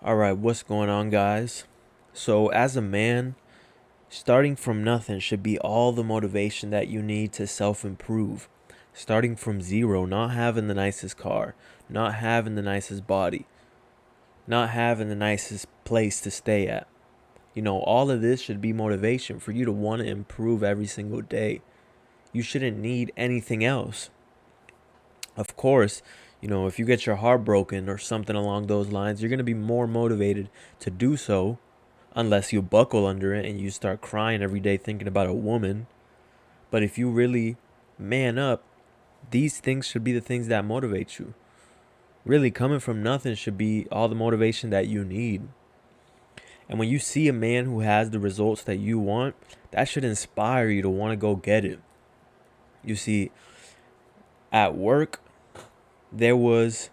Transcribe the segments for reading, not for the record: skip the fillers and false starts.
All right, what's going on, guys? So, as a man, starting from nothing should be all the motivation that you need to self improve. Starting from zero, not having the nicest car, not having the nicest body, not having the nicest place to stay at. All of this should be motivation for you to want to improve every single day. You shouldn't need anything else. Of course, if you get your heart broken or something along those lines, you're going to be more motivated to do so unless you buckle under it and you start crying every day thinking about a woman. But if you really man up, these things should be the things that motivate you. Really, coming from nothing should be all the motivation that you need. And when you see a man who has the results that you want, that should inspire you to want to go get it. You see, at work, there was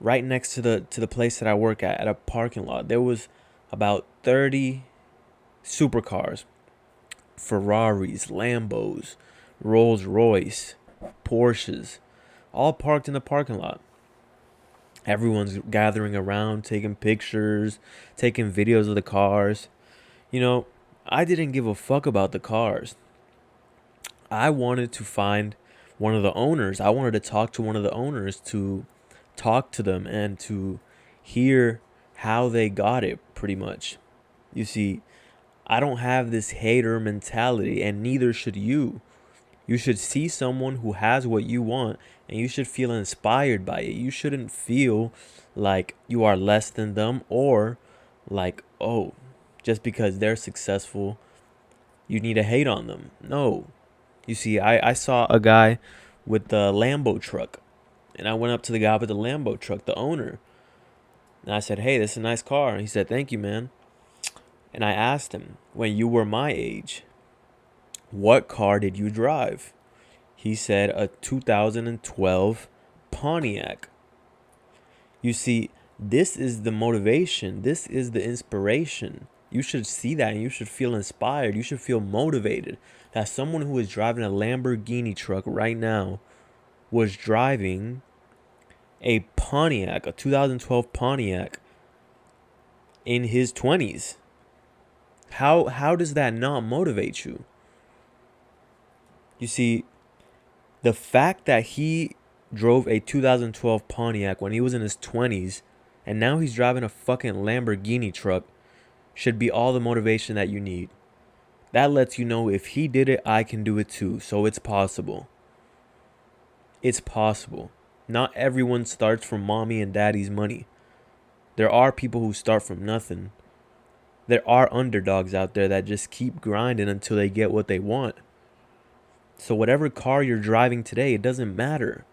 right next to the place that I work at a parking lot, there was about 30 supercars, Ferraris, Lambos, Rolls Royce, Porsches, all parked in the parking lot. Everyone's gathering around, taking pictures, taking videos of the cars. You know, I didn't give a fuck about the cars. I wanted to find one of the owners. I wanted to talk to one of the owners to talk to them and to hear how they got it, pretty much. You see, I don't have this hater mentality, and neither should you. You should see someone who has what you want, and you should feel inspired by it. You shouldn't feel like you are less than them, or like, oh, just because they're successful, you need to hate on them. No. You see, I saw a guy with the Lambo truck, and I went up to the guy with the Lambo truck, the owner, and I said, hey, this is a nice car. And he said, thank you, man. And I asked him, when you were my age, what car did you drive? He said a 2012 Pontiac. You see, this is the motivation. This is the inspiration. You should see that and you should feel inspired. You should feel motivated that someone who is driving a Lamborghini truck right now was driving a Pontiac, a 2012 Pontiac in his 20s. How does that not motivate you? You see, the fact that he drove a 2012 Pontiac when he was in his 20s and now he's driving a fucking Lamborghini truck should be all the motivation that you need. That lets you know if he did it, I can do it too. So it's possible. It's possible. Not everyone starts from mommy and daddy's money. There are people who start from nothing. There are underdogs out there that just keep grinding until they get what they want. So whatever car you're driving today, it doesn't matter.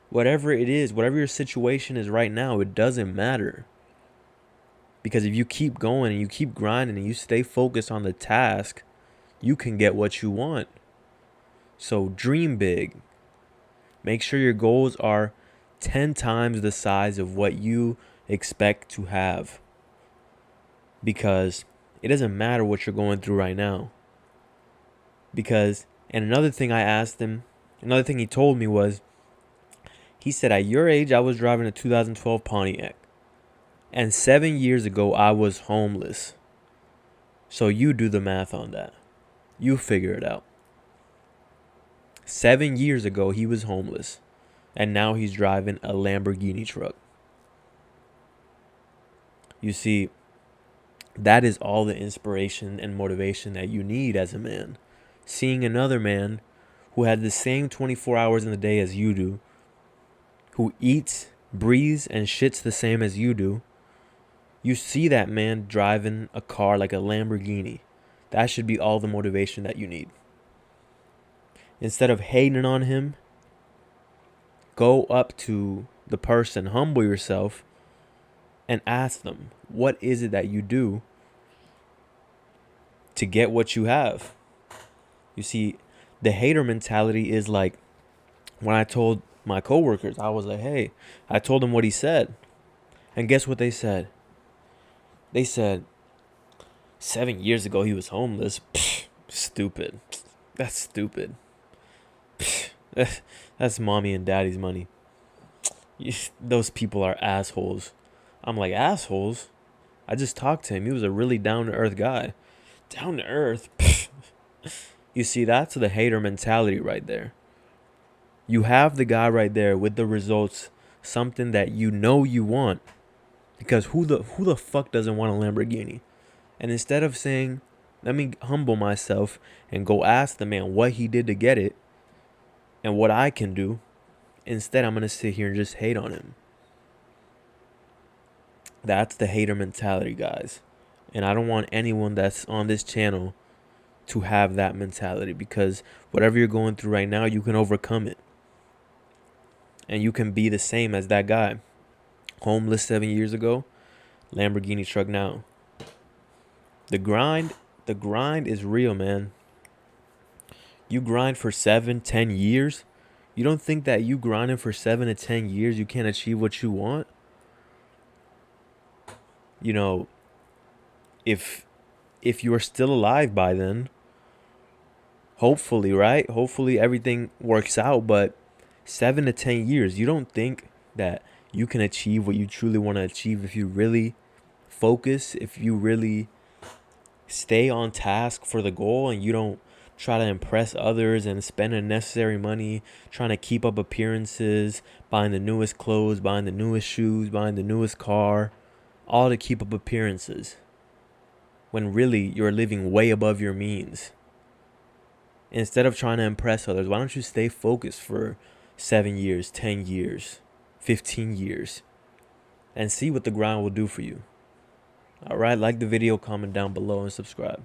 Whatever it is, whatever your situation is right now, it doesn't matter. Because if you keep going and you keep grinding and you stay focused on the task, you can get what you want. So dream big. Make sure your goals are 10 times the size of what you expect to have. Because it doesn't matter what you're going through right now. And another thing I asked him, another thing he told me was, he said, at your age, I was driving a 2012 Pontiac. And 7 years ago, I was homeless. So you do the math on that. You figure it out. 7 years ago, he was homeless. And now he's driving a Lamborghini truck. You see, that is all the inspiration and motivation that you need as a man. Seeing another man who had the same 24 hours in the day as you do, who eats, breathes, and shits the same as you do, you see that man driving a car like a Lamborghini. That should be all the motivation that you need. Instead of hating on him, go up to the person, humble yourself, and ask them, what is it that you do to get what you have? You see, the hater mentality is like, when I told my coworkers, I was like, hey, I told them what he said. And guess what they said? They said, 7 years ago he was homeless. Pfft, stupid. That's stupid. Pfft, that's mommy and daddy's money. Those people are assholes. I'm like, assholes? I just talked to him. He was a really down to earth guy. Down to earth? You see, that's the hater mentality right there. You have the guy right there with the results, something that you know you want. Because who the fuck doesn't want a Lamborghini? And instead of saying, let me humble myself and go ask the man what he did to get it and what I can do, instead I'm going to sit here and just hate on him. That's the hater mentality, guys. And I don't want anyone that's on this channel to have that mentality, because whatever you're going through right now, you can overcome it. And you can be the same as that guy. Homeless 7 years ago, Lamborghini truck now. The grind is real, man. You grind for 7-10 years. You don't think that you grinding for 7 to 10 years you can't achieve what you want? You know, if you are still alive by then, hopefully, right? Hopefully everything works out, but 7 to 10 years, you don't think that you can achieve what you truly want to achieve if you really focus, if you really stay on task for the goal and you don't try to impress others and spend unnecessary money trying to keep up appearances, buying the newest clothes, buying the newest shoes, buying the newest car, all to keep up appearances, when really you're living way above your means. Instead of trying to impress others, why don't you stay focused for 7 years, 10 years, 15 years, and see what the grind will do for you? All right, like the video, comment down below, and subscribe.